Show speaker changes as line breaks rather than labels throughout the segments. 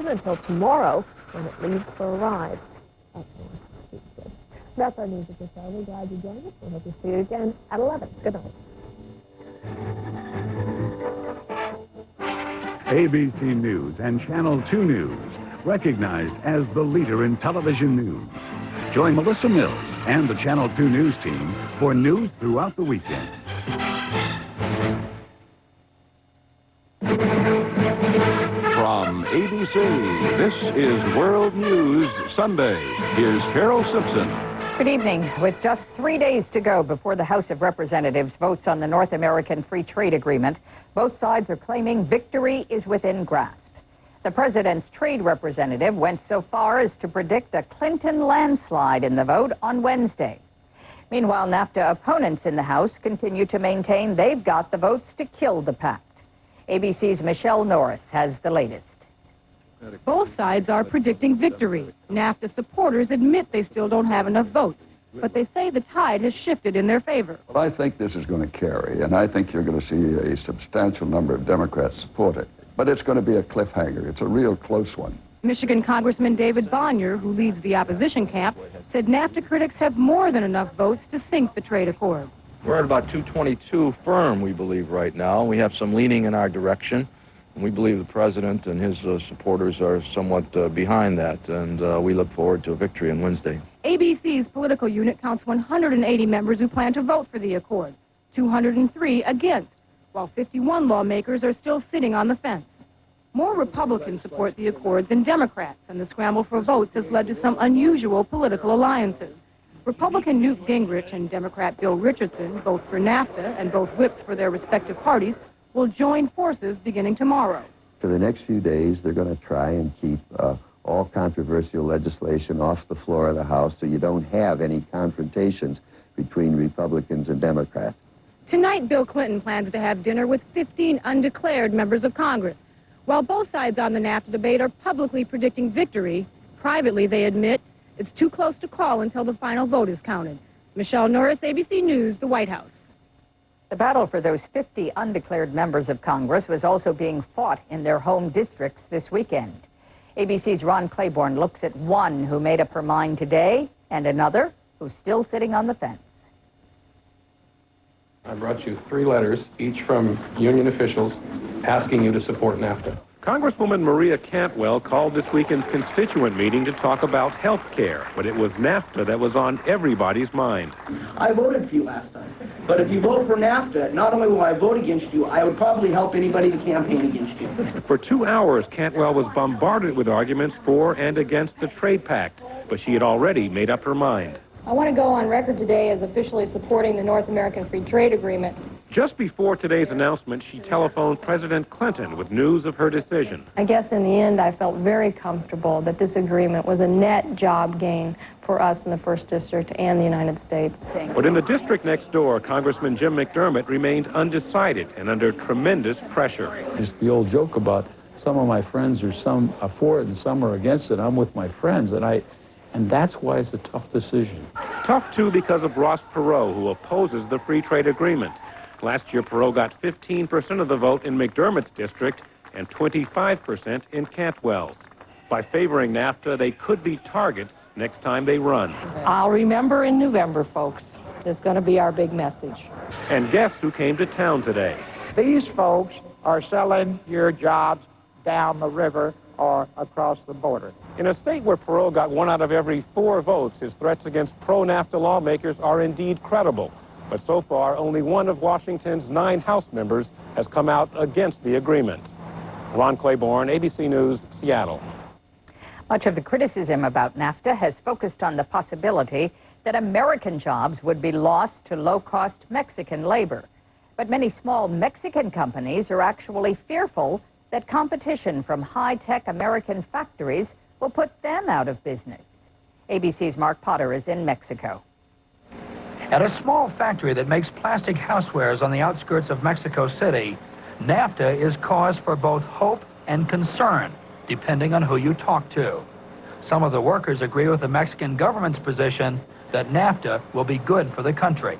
until tomorrow when it leaves for a ride. That's our news at this hour. We're glad you joined us. We hope to see you again at 11. Good night.
ABC News and Channel 2 News, recognized as the leader in television news. Join Melissa Mills and the Channel 2 News team for news throughout the weekend. From ABC, this is World News Sunday. Here's Carol Simpson.
Good evening. With just 3 days to go before the House of Representatives votes on the North American Free Trade Agreement, both sides are claiming victory is within grasp. The president's trade representative went so far as to predict a Clinton landslide in the vote on Wednesday. Meanwhile, NAFTA opponents in the House continue to maintain they've got the votes to kill the pact. ABC's Michelle Norris has the latest.
Both sides are predicting victory. NAFTA supporters admit they still don't have enough votes, but they say the tide has shifted in their favor.
Well, I think this is going to carry, and I think you're going to see a substantial number of Democrats support it. But it's going to be a cliffhanger. It's a real close one.
Michigan Congressman David Bonnier, who leads the opposition camp, said NAFTA critics have more than enough votes to sink the trade accord.
We're at about 222 firm, we believe, right now. We have some leaning in our direction. And we believe the president and his supporters are somewhat behind that, and we look forward to a victory on Wednesday.
ABC's political unit counts 180 members who plan to vote for the accord, 203 against, while 51 lawmakers are still sitting on the fence. More Republicans support the accord than Democrats, and the scramble for votes has led to some unusual political alliances. Republican Newt Gingrich and Democrat Bill Richardson, both for NAFTA and both whips for their respective parties, will join forces beginning tomorrow.
For the next few days, they're going to try and keep all controversial legislation off the floor of the House so you don't have any confrontations between Republicans and Democrats.
Tonight, Bill Clinton plans to have dinner with 15 undeclared members of Congress. While both sides on the NAFTA debate are publicly predicting victory, privately they admit it's too close to call until the final vote is counted. Michelle Norris, ABC News, the White House.
The battle for those 50 undeclared members of Congress was also being fought in their home districts this weekend. ABC's Ron Claiborne looks at one who made up her mind today and another who's still sitting on the fence.
I brought you 3 letters, each from union officials, asking you to support NAFTA.
Congresswoman Maria Cantwell called this weekend's constituent meeting to talk about health care, but it was NAFTA that was on everybody's mind.
I voted for you last time, but if you vote for NAFTA, not only will I vote against you, I would probably help anybody to campaign against you.
For 2 hours, Cantwell was bombarded with arguments for and against the trade pact, but she had already made up her mind.
I want to go on record today as officially supporting the North American Free Trade Agreement.
Just before today's announcement, she telephoned President Clinton with news of her decision.
I guess in the end, I felt very comfortable that this agreement was a net job gain for us in the 1st District and the United States.
But in the district next door, Congressman Jim McDermott remained undecided and under tremendous pressure.
It's the old joke about some of my friends are for it and some are against it. I'm with my friends, and that's why it's a tough decision.
Tough, too, because of Ross Perot, who opposes the free trade agreement. Last year, Perot got 15% of the vote in McDermott's district and 25% in Cantwell's. By favoring NAFTA, they could be targets next time they run.
I'll remember in November, folks. It's going to be our big message.
And guess who came to town today?
These folks are selling your jobs down the river or across the border.
In a state where Perot got 1 out of every 4 votes, his threats against pro-NAFTA lawmakers are indeed credible. But so far, only one of Washington's 9 House members has come out against the agreement. Ron Claiborne, ABC News, Seattle.
Much of the criticism about NAFTA has focused on the possibility that American jobs would be lost to low-cost Mexican labor. But many small Mexican companies are actually fearful that competition from high-tech American factories will put them out of business. ABC's Mark Potter is in Mexico.
At a small factory that makes plastic housewares on the outskirts of Mexico City, NAFTA is cause for both hope and concern, depending on who you talk to. Some of the workers agree with the Mexican government's position that NAFTA will be good for the country.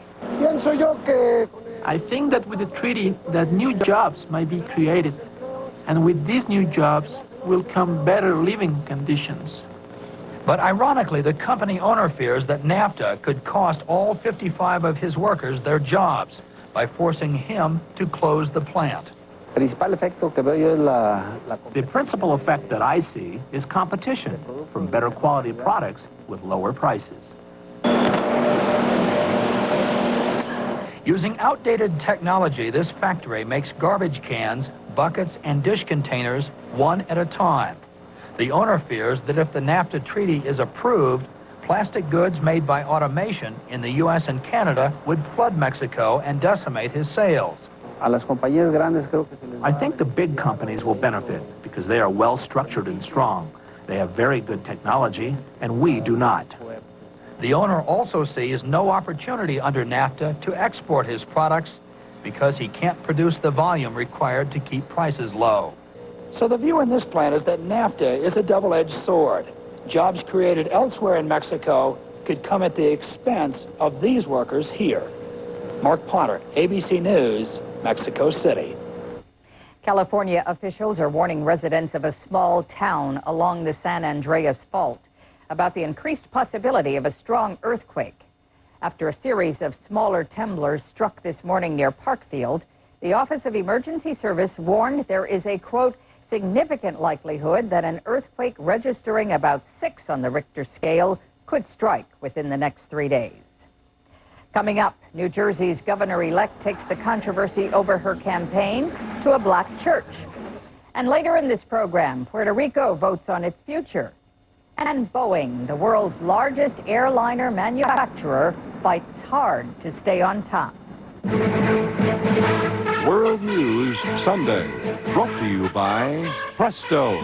I think that with the treaty that new jobs might be created, and with these new jobs
will come better living conditions.
But ironically, the company owner fears that NAFTA could cost all 55 of his workers their jobs by forcing him to close the plant.
The principal effect that I see is competition for better quality products with lower prices.
Using outdated technology, this factory makes garbage cans, buckets, and dish containers one at a time. The owner fears that if the NAFTA treaty is approved, plastic goods made by automation in the U.S. and Canada would flood Mexico and decimate his sales.
I think the big companies will benefit because they are well structured and strong. They have very good technology, and we do not.
The owner also sees no opportunity under NAFTA to export his products because he can't produce the volume required to keep prices low.
So the view in this plan is that NAFTA is a double-edged sword. Jobs created elsewhere in Mexico could come at the expense of these workers here. Mark Potter, ABC News, Mexico City.
California officials are warning residents of a small town along the San Andreas Fault about the increased possibility of a strong earthquake. After a series of smaller tremblers struck this morning near Parkfield, the Office of Emergency Service warned there is a, quote, significant likelihood that an earthquake registering about 6 on the Richter scale could strike within the next 3 days. Coming up, New Jersey's governor-elect takes the controversy over her campaign to a black church. And later in this program, Puerto Rico votes on its future. And Boeing, the world's largest airliner manufacturer, fights hard to stay on top.
World News Sunday, brought to you by Presto.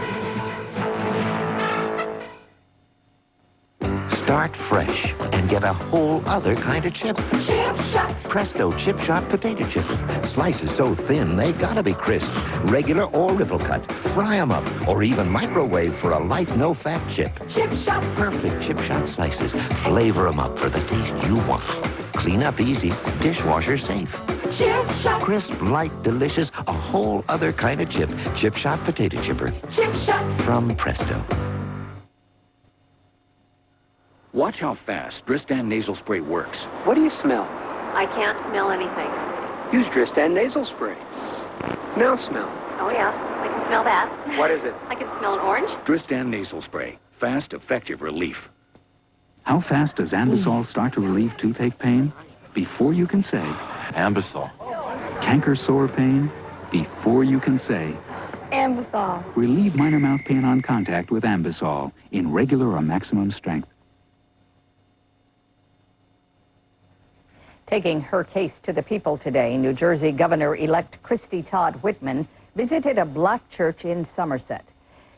Start fresh and get a whole other kind of chip. Chip Shot. Presto Chip Shot potato chips. Slices so thin they gotta be crisp. Regular or ripple cut. Fry them up or even microwave for a light, no-fat chip. Chip Shot. Perfect Chip Shot slices. Flavor them up for the taste you want. Clean up easy. Dishwasher safe. Chip Shot. Crisp, light, delicious. A whole other kind of chip. Chip Shot potato chipper. Chip Shot. From Presto.
Watch how fast Dristan nasal spray works.
What do you smell?
I can't smell anything.
Use Dristan nasal spray. Now smell.
Oh, yeah. I can smell that.
What is it?
I can smell an orange.
Dristan nasal spray. Fast, effective relief.
How fast does Ambisol start to relieve toothache pain? Before you can say
Ambisol.
Canker sore pain? Before you can say
Ambisol.
relieve minor mouth pain on contact with Ambisol in regular or maximum strength.
Taking her case to the people today, New Jersey Governor-elect Christy Todd Whitman visited a black church in Somerset.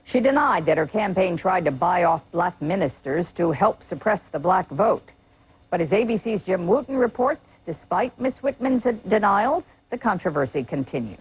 She denied that her campaign tried to buy off black ministers to help suppress the black vote. But as ABC's Jim Wooten reports, despite Miss Whitman's denials, the controversy continues.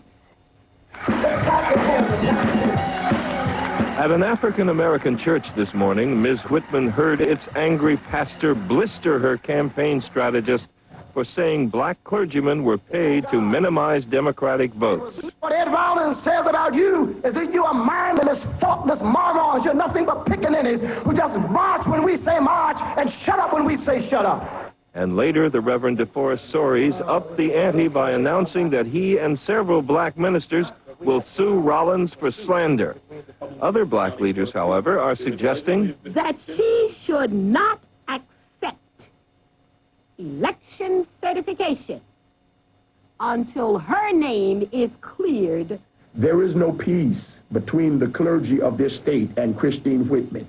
At an African-American church this morning, Ms. Whitman heard its angry pastor blister her campaign strategist for saying black clergymen were paid to minimize Democratic votes.
What Ed Rollins says about you is that you are mindless, thoughtless morons. You're nothing but pickaninnies who just march when we say march and shut up when we say shut up.
And later, the Reverend DeForest Soares upped the ante by announcing that he and several black ministers will sue Rollins for slander. Other black leaders, however, are suggesting
that she should not accept election certification until her name is cleared.
There is no peace between the clergy of this state and Christine Whitman.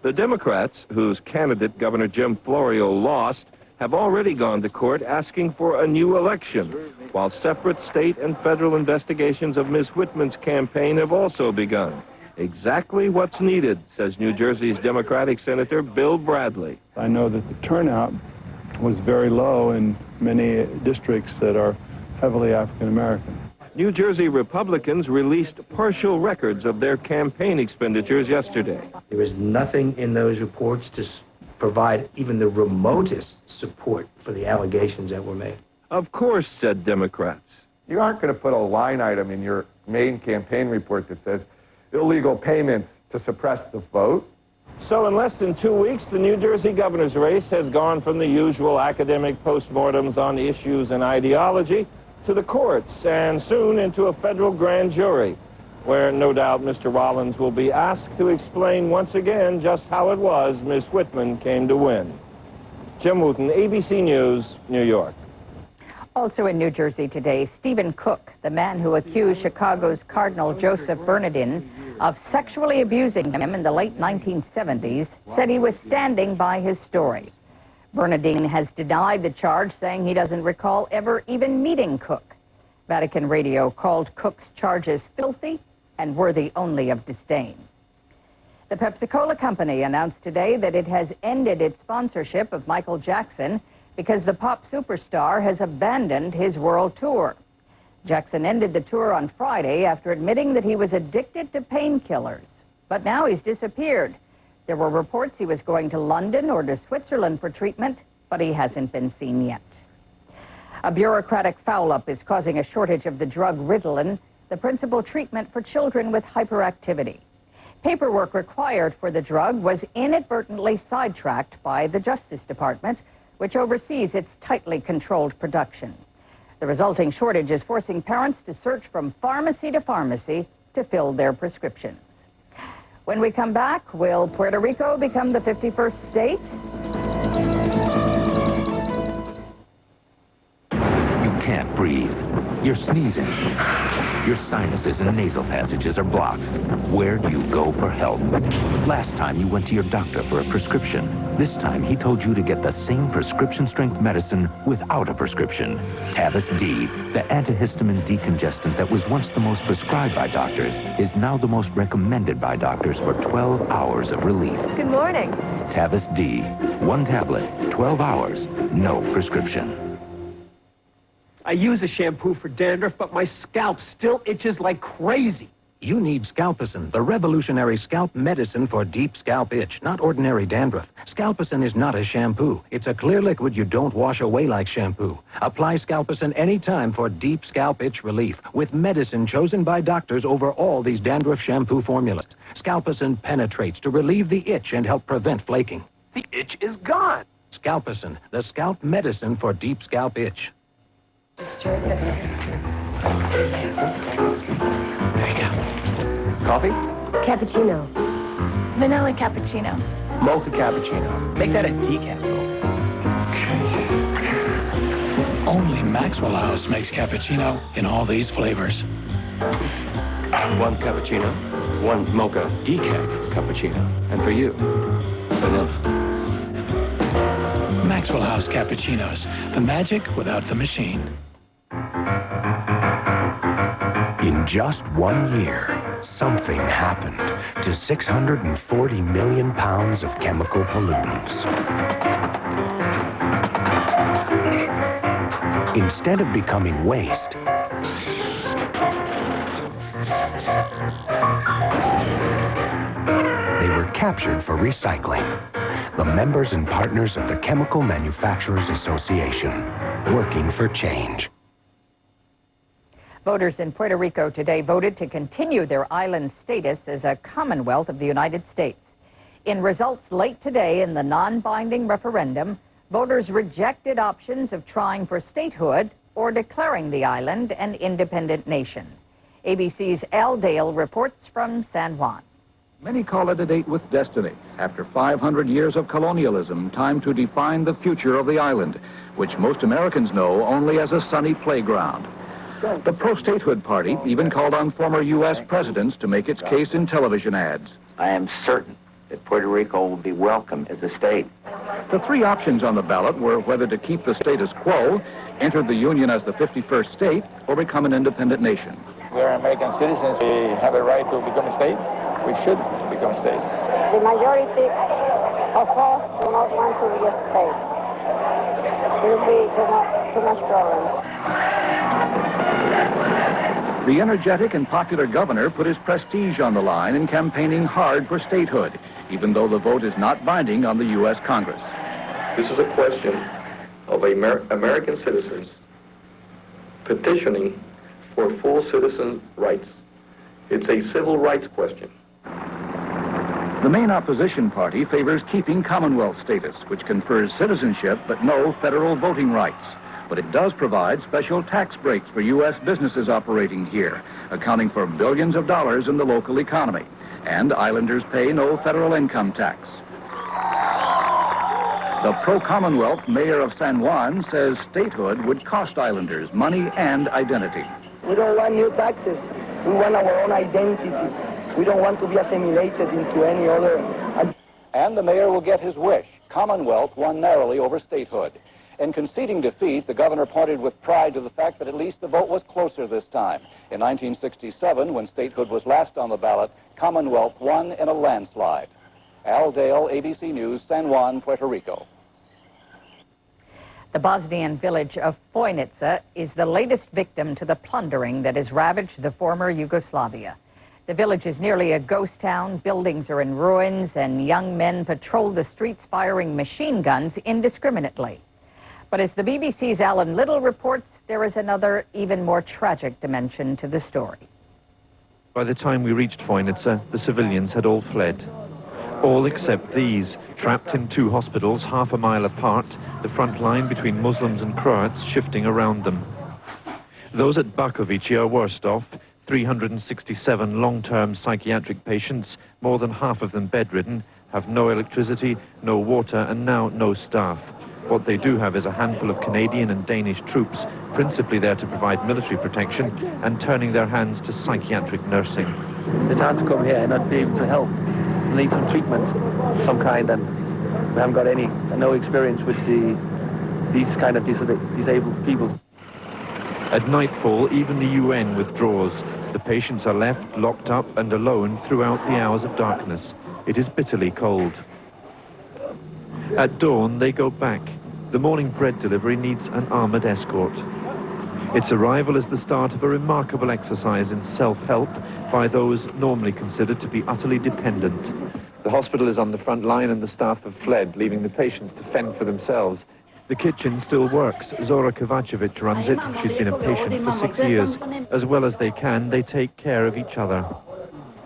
the Democrats, whose candidate, Governor Jim Florio, lost, have already gone to court asking for a new election, while separate state and federal investigations of Ms. Whitman's campaign have also begun. Exactly what's needed, says New Jersey's Democratic Senator Bill Bradley.
I know that the turnout was very low in many districts that are heavily African American.
New Jersey Republicans released partial records of their campaign expenditures yesterday.
There is nothing in those reports to provide even the remotest support for the allegations that were made.
Of course, said Democrats.
You aren't going to put a line item in your main campaign report that says,
illegal payments to suppress the vote.
So in less than 2 weeks, the New Jersey governor's race has gone from the usual academic postmortems on issues and ideology to the courts, and soon into a federal grand jury, where no doubt Mr. Rollins will be asked to explain once again just how it was Ms. Whitman came to win. Jim Wooten, ABC News, New York.
Also in New Jersey today, Stephen Cook, the man who accused Chicago's Cardinal Joseph Bernardin of sexually abusing him in the late 1970s, said he was standing by his story. Bernardin has denied the charge, saying he doesn't recall ever even meeting Cook. Vatican Radio called Cook's charges filthy and worthy only of disdain. The Pepsi-Cola Company announced today that it has ended its sponsorship of Michael Jackson because the pop superstar has abandoned his world tour. Jackson ended the tour on Friday after admitting that he was addicted to painkillers. But now he's disappeared. There were reports he was going to London or to Switzerland for treatment, but he hasn't been seen yet. A bureaucratic foul-up is causing a shortage of the drug Ritalin, the principal treatment for children with hyperactivity. Paperwork required for the drug was inadvertently sidetracked by the Justice Department, which oversees its tightly controlled production. The resulting shortage is forcing parents to search from pharmacy to pharmacy to fill their prescriptions. When we come back, will Puerto Rico become the 51st state?
You can't breathe. You're sneezing. Your sinuses and nasal passages are blocked. Where do you go for help? Last time you went to your doctor for a prescription. This time he told you to get the same prescription-strength medicine without a prescription. Tavis D, the antihistamine decongestant that was once the most prescribed by doctors, is now the most recommended by doctors for 12 hours of relief.
Good morning.
Tavis D, 1 tablet, 12 hours, no prescription.
I use a shampoo for dandruff, but my scalp still itches like crazy.
You need Scalpicin, the revolutionary scalp medicine for deep scalp itch, not ordinary dandruff. Scalpicin is not a shampoo. It's a clear liquid you don't wash away like shampoo. Apply Scalpicin anytime for deep scalp itch relief with medicine chosen by doctors over all these dandruff shampoo formulas. Scalpicin penetrates to relieve the itch and help prevent flaking.
The itch is gone.
Scalpicin, the scalp medicine for deep scalp itch.
There you go. Coffee?
Cappuccino. Vanilla cappuccino.
Mocha cappuccino. Make that a decaf, though.
Only Maxwell House makes cappuccino in all these flavors.
1 cappuccino, 1 mocha decaf cappuccino. And for you, vanilla.
Maxwell House cappuccinos. The magic without the machine.
In just 1 year, something happened to 640 million pounds of chemical pollutants. Instead of becoming waste, they were captured for recycling. The members and partners of the Chemical Manufacturers Association, working for change.
Voters in Puerto Rico today voted to continue their island status as a Commonwealth of the United States. In results late today in the non-binding referendum, voters rejected options of trying for statehood or declaring the island an independent nation. ABC's Al Dale reports from San Juan.
Many call it a date with destiny. After 500 years of colonialism, time to define the future of the island, which most Americans know only as a sunny playground. The pro-statehood party even called on former U.S. presidents to make its case in television ads.
I am certain that Puerto Rico will be welcome as a state.
The 3 options on the ballot were whether to keep the status quo, enter the Union as the 51st state, or become an independent nation.
We're American citizens. We have a right to become a state. We should become a state.
The majority of us do not want to be a state. It will be too much problem.
The energetic and popular governor put his prestige on the line in campaigning hard for statehood, even though the vote is not binding on the U.S. Congress.
This is a question of American citizens petitioning for full citizen rights
It's a civil rights question.
The main opposition party favors keeping Commonwealth status, which confers citizenship but no federal voting rights. But it does provide special tax breaks for U.S. businesses operating here, accounting for billions of dollars in the local economy. And islanders pay no federal income tax. The pro-Commonwealth mayor of San Juan says statehood would cost islanders money and identity.
We don't want new taxes. We want our own identity. We don't want to be assimilated into any other.
And the mayor will get his wish. Commonwealth won narrowly over statehood. In conceding defeat, the governor pointed with pride to the fact that at least the vote was closer this time. In 1967, when statehood was last on the ballot, Commonwealth won in a landslide. Al Dale, ABC News, San Juan, Puerto Rico.
The Bosnian village of Fojnica is the latest victim to the plundering that has ravaged the former Yugoslavia. The village is nearly a ghost town, buildings are in ruins, and young men patrol the streets firing machine guns indiscriminately. But as the BBC's Alan Little reports, there is another, even more tragic dimension to the story.
By the time we reached Fojnica, the civilians had all fled. All except these, trapped in two hospitals half a mile apart, the front line between Muslims and Croats shifting around them. Those at Bakovici are worst off. 367 long-term psychiatric patients, more than half of them bedridden, have no electricity, no water, and now no staff. What they do have is a handful of Canadian and Danish troops, principally there to provide military protection and turning their hands to psychiatric nursing.
It's hard to come here and not be able to help. Need some treatment of some kind, and we haven't got no experience with these kind of disabled people.
At nightfall, even the UN withdraws. The patients are left locked up and alone throughout the hours of darkness. It is bitterly cold. At dawn, they go back. The morning bread delivery needs an armored escort. Its arrival is the start of a remarkable exercise in self-help by those normally considered to be utterly dependent. The hospital is on the front line and the staff have fled, leaving the patients to fend for themselves. The kitchen still works. Zora Kovacevic runs it. She's been a patient for 6 years. As well as they can, they take care of each other.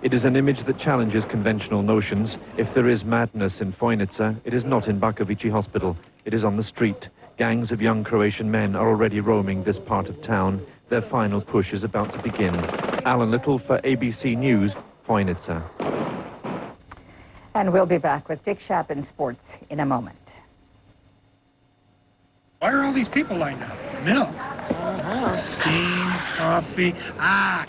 It is an image that challenges conventional notions. If there is madness in Fojnica, it is not in Bakovici Hospital. It is on the street. Gangs of young Croatian men are already roaming this part of town. Their final push is about to begin. Alan Little for ABC News, Fojnica.
And we'll be back with Dick Schaap in sports in a moment.
Why are all these people lined up? Milk. Steam, coffee.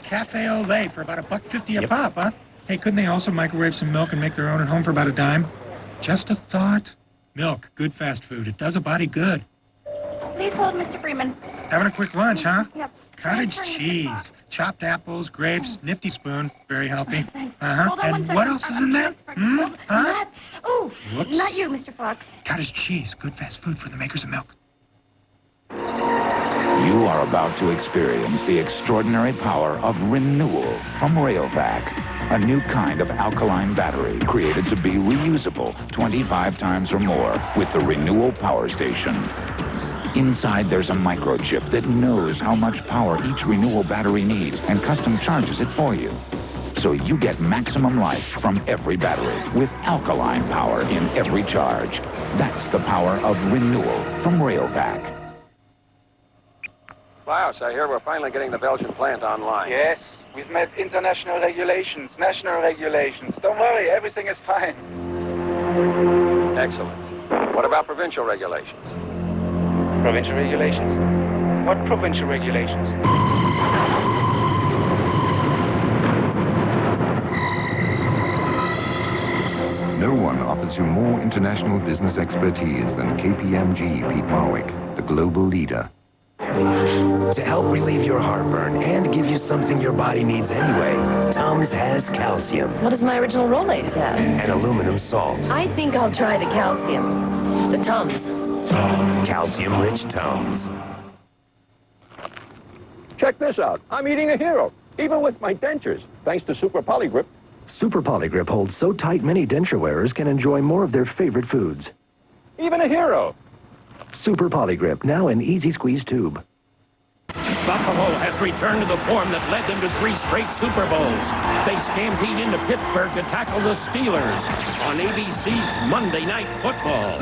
Cafe au lait for about $1.50 a pop, huh? Hey, couldn't they also microwave some milk and make their own at home for about a dime? Just a thought. Milk, good fast food. It does a body good.
Please hold, Mr. Freeman.
Having a quick lunch, huh?
Yep.
Cottage cheese, chopped apples, grapes, nifty spoon, very healthy.
Hold on one
And
second.
what else is in there? Huh?
Ooh,
Whoops.
not you, Mr. Fox.
Cottage cheese, good fast food for the makers of milk.
You are about to experience the extraordinary power of renewal from Rayovac, a new kind of alkaline battery created to be reusable 25 times or more with the Renewal Power Station. Inside there's a microchip that knows how much power each Renewal battery needs and custom charges it for you. So you get maximum life from every battery with alkaline power in every charge. That's the power of renewal from Rayovac.
Klaus, I hear we're finally getting the Belgian plant online.
Yes, we've met international regulations, national regulations. Don't worry, everything is fine.
Excellent. What about provincial regulations?
Provincial regulations? What provincial regulations?
No one offers you more international business expertise than KPMG Pete Marwick, the global leader.
To help relieve your heartburn and give you something your body needs anyway, Tums has calcium.
What does my original Rolaids have?
And aluminum salt.
I think I'll try the calcium. The Tums.
Calcium-rich Tums.
Check this out. I'm eating a hero, even with my dentures, thanks to Super Polygrip.
Super Polygrip holds so tight many denture wearers can enjoy more of their favorite foods.
Even a hero.
Super Polygrip, now in easy squeeze tube.
Buffalo
Louisville has returned to the form that led them to 3 straight Super Bowls. They stampede into Pittsburgh to tackle the Steelers on ABC's Monday Night Football.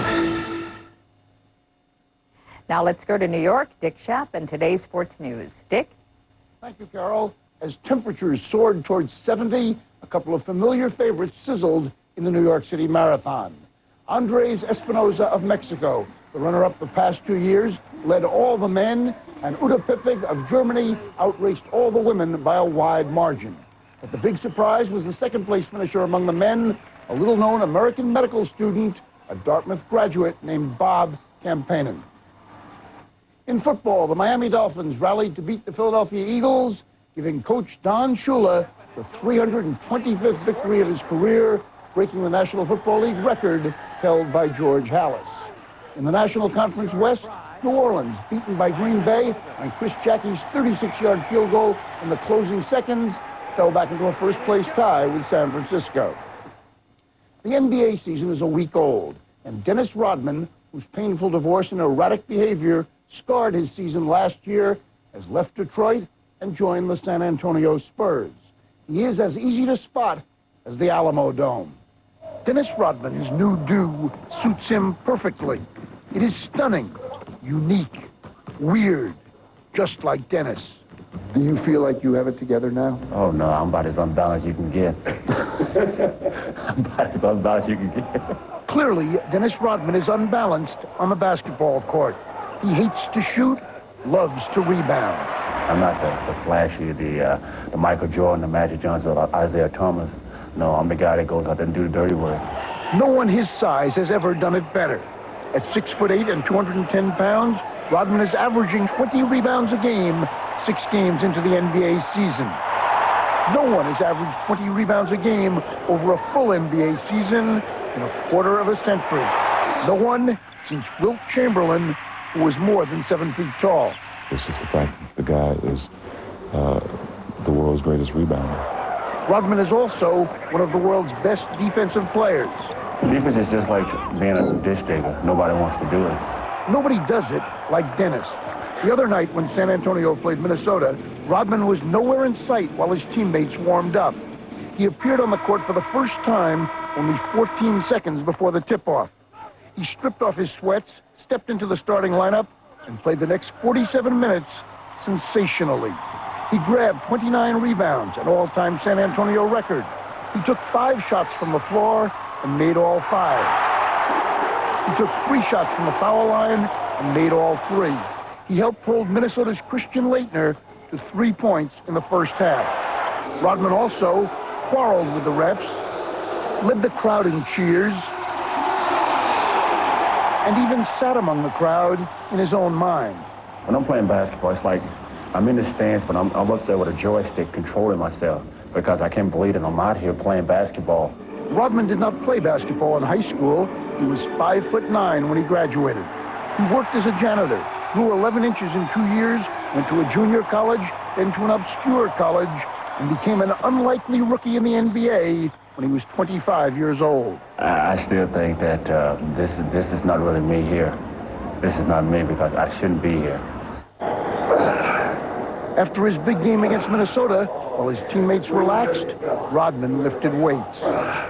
Now let's go to New York. Dick Schaap and today's sports news. Dick?
Thank you, Carol. As temperatures soared towards 70, a couple of familiar favorites sizzled in the New York City Marathon. Andres Espinosa of Mexico, the runner-up the past 2 years, led all the men, and Uta Pippig of Germany outraced all the women by a wide margin. But the big surprise was the second-place finisher among the men, a little-known American medical student, a Dartmouth graduate named Bob Campanen. In football, the Miami Dolphins rallied to beat the Philadelphia Eagles, giving coach Don Shula the 325th victory of his career, breaking the National Football League record held by George Halas. In the National Conference West, New Orleans, beaten by Green Bay on Chris Jackie's 36-yard field goal in the closing seconds, fell back into a first-place tie with San Francisco. The NBA season is a week old, and Dennis Rodman, whose painful divorce and erratic behavior scarred his season last year, has left Detroit and joined the San Antonio Spurs. He is as easy to spot as the Alamo Dome. Dennis Rodman's new do suits him perfectly. It is stunning, unique, weird, just like Dennis. Do you feel like you have it together now?
Oh, no, I'm about as unbalanced you can get. I'm about as unbalanced you can get.
Clearly, Dennis Rodman is unbalanced on the basketball court. He hates to shoot, loves to rebound.
I'm not the flashy, the Michael Jordan, the Magic Johnson, or Isaiah Thomas. No, I'm the guy that goes out there and do the dirty work.
No one his size has ever done it better. At 6'8" and 210 pounds, Rodman is averaging 20 rebounds a game, 6 games into the NBA season. No one has averaged 20 rebounds a game over a full NBA season in a quarter of a century. No one since Wilt Chamberlain, who was more than 7 feet tall.
It's just the fact that the guy is the world's greatest rebounder.
Rodman is also one of the world's best defensive players.
Defense is just like being a dish digger. Nobody wants to do it.
Nobody does it like Dennis. The other night when San Antonio played Minnesota, Rodman was nowhere in sight while his teammates warmed up. He appeared on the court for the first time only 14 seconds before the tip-off. He stripped off his sweats, stepped into the starting lineup, and played the next 47 minutes sensationally. He grabbed 29 rebounds, an all-time San Antonio record. He took 5 shots from the floor and made all 5. He took 3 shots from the foul line and made all 3. He helped hold Minnesota's Christian Laettner to 3 points in the first half. Rodman also quarreled with the refs, led the crowd in cheers, and even sat among the crowd in his own mind.
When I'm playing basketball, it's like I'm in the stands, but I'm up there with a joystick controlling myself because I can't believe that I'm out here playing basketball.
Rodman did not play basketball in high school. He was 5'9" when he graduated. He worked as a janitor, grew 11 inches in 2 years, went to a junior college, then to an obscure college, and became an unlikely rookie in the NBA when he was 25 years old.
I still think that this is not really me here. This is not me because I shouldn't be here.
After his big game against Minnesota, while his teammates relaxed, Rodman lifted weights.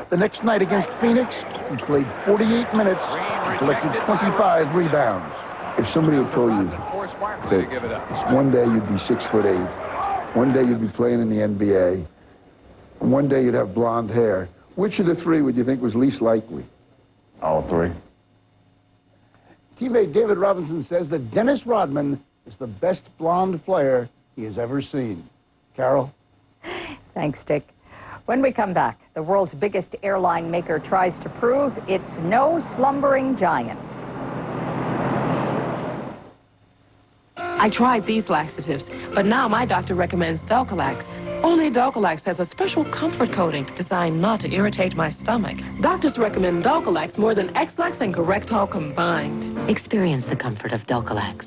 The next night against Phoenix, he played 48 minutes and collected 25 rebounds. If somebody had told you that one day you'd be 6'8", one day you'd be playing in the NBA, and one day you'd have blonde hair, which of the 3 would you think was least likely?
All 3.
Teammate David Robinson says that Dennis Rodman is the best blonde player he has ever seen. Carol?
Thanks, Dick. When we come back, the world's biggest airline maker tries to prove it's no slumbering giant.
I tried these laxatives, but now my doctor recommends Dulcolax. Only Dulcolax has a special comfort coating designed not to irritate my stomach. Doctors recommend Dulcolax more than X-Lax and Correctol combined.
Experience the comfort of Dulcolax.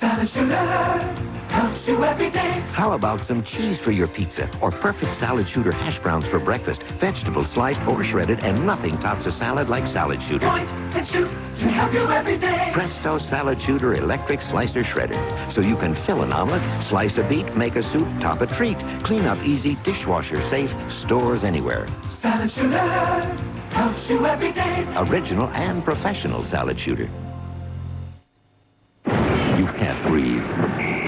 Salad Shooter helps you every day.
How about some cheese for your pizza or perfect Salad Shooter hash browns for breakfast? Vegetables sliced or shredded, and nothing tops a salad like Salad Shooter.
Point and shoot. to help you every day.
Presto Salad Shooter Electric Slicer Shredder. So you can fill an omelet, slice a beet, make a soup, top a treat. Clean up easy, dishwasher safe, stores anywhere.
Salad Shooter helps you every day.
Original and professional Salad Shooter. You can't breathe.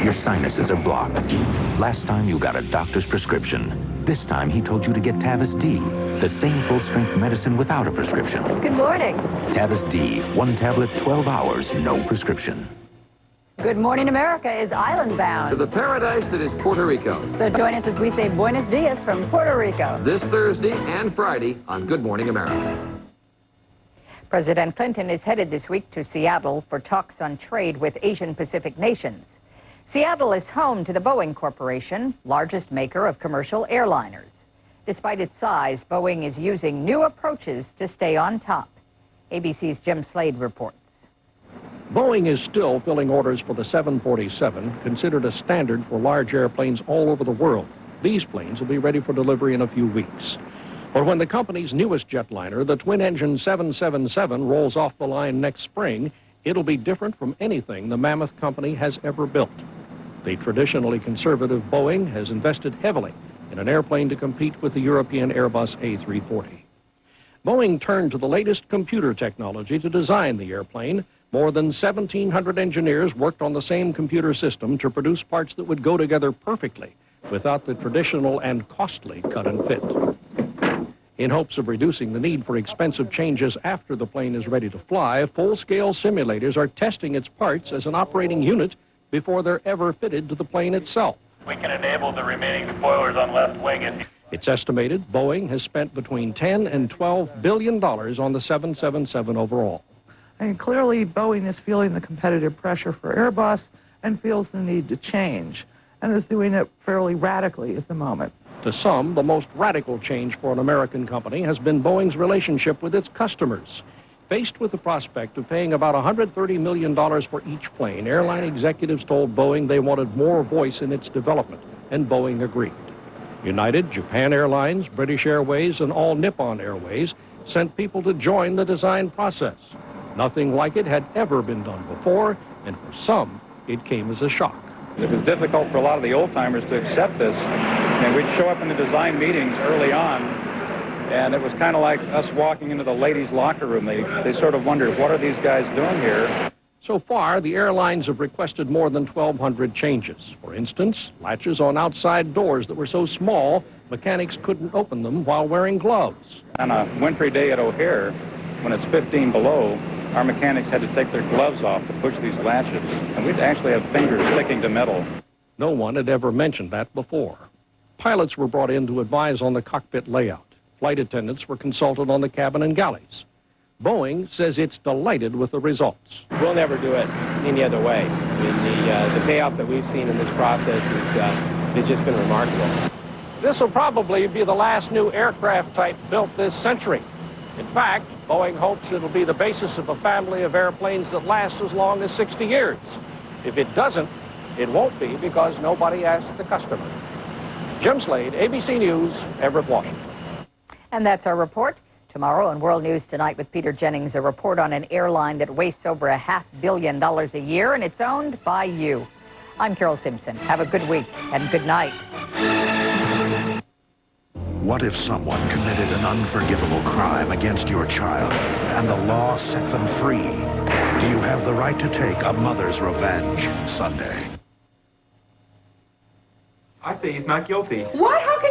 Your sinuses are blocked. Last time you got a doctor's prescription. This time he told you to get Tavis D, the same full-strength medicine without a prescription.
Good morning.
Tavis D, 1 tablet, 12 hours, no prescription.
Good Morning America is island-bound.
To the paradise that is Puerto Rico.
So join us as we say Buenos Dias from Puerto Rico.
This Thursday and Friday on Good Morning America.
President Clinton is headed this week to Seattle for talks on trade with Asian Pacific nations. Seattle is home to the Boeing Corporation, largest maker of commercial airliners. Despite its size, Boeing is using new approaches to stay on top. ABC's Jim Slade reports.
Boeing is still filling orders for the 747, considered a standard for large airplanes all over the world. These planes will be ready for delivery in a few weeks. But when the company's newest jetliner, the twin-engine 777, rolls off the line next spring, it'll be different from anything the Mammoth company has ever built. The traditionally conservative Boeing has invested heavily in an airplane to compete with the European Airbus A340. Boeing turned to the latest computer technology to design the airplane. More than 1,700 engineers worked on the same computer system to produce parts that would go together perfectly without the traditional and costly cut and fit. In hopes of reducing the need for expensive changes after the plane is ready to fly, full-scale simulators are testing its parts as an operating unit before they're ever fitted to the plane itself.
We can enable the remaining spoilers on left wing.
It's estimated Boeing has spent between $10 and $12 billion on the 777 overall.
And clearly, Boeing is feeling the competitive pressure for Airbus and feels the need to change, and is doing it fairly radically at the moment.
To some, the most radical change for an American company has been Boeing's relationship with its customers. Faced with the prospect of paying about $130 million for each plane, airline executives told Boeing they wanted more voice in its development, and Boeing agreed. United, Japan Airlines, British Airways, and all Nippon Airways sent people to join the design process. Nothing like it had ever been done before, and for some, it came as a shock.
It was difficult for a lot of the old-timers to accept this. And we'd show up in the design meetings early on, and it was kind of like us walking into the ladies' locker room. They sort of wondered, what are these guys doing here?
So far, the airlines have requested more than 1,200 changes. For instance, latches on outside doors that were so small, mechanics couldn't open them while wearing gloves.
On a wintry day at O'Hare, when it's 15 below, our mechanics had to take their gloves off to push these latches, and we'd actually have fingers sticking to metal.
No one had ever mentioned that before. Pilots were brought in to advise on the cockpit layout. Flight attendants were consulted on the cabin and galleys. Boeing says it's delighted with the results.
We'll never do it any other way. I mean, the payoff that we've seen in this process has just been remarkable.
This will probably be the last new aircraft type built this century. In fact, Boeing hopes it'll be the basis of a family of airplanes that last as long as 60 years. If it doesn't, it won't be because nobody asked the customer. Jim Slade, ABC News, Everett, Washington.
And that's our report. Tomorrow on World News Tonight with Peter Jennings, a report on an airline that wastes over $500 million a year, and it's owned by you. I'm Carol Simpson. Have a good week and good night.
What if someone committed an unforgivable crime against your child and the law set them free? Do you have the right to take a mother's revenge? Sunday.
I say he's not guilty.
What? How can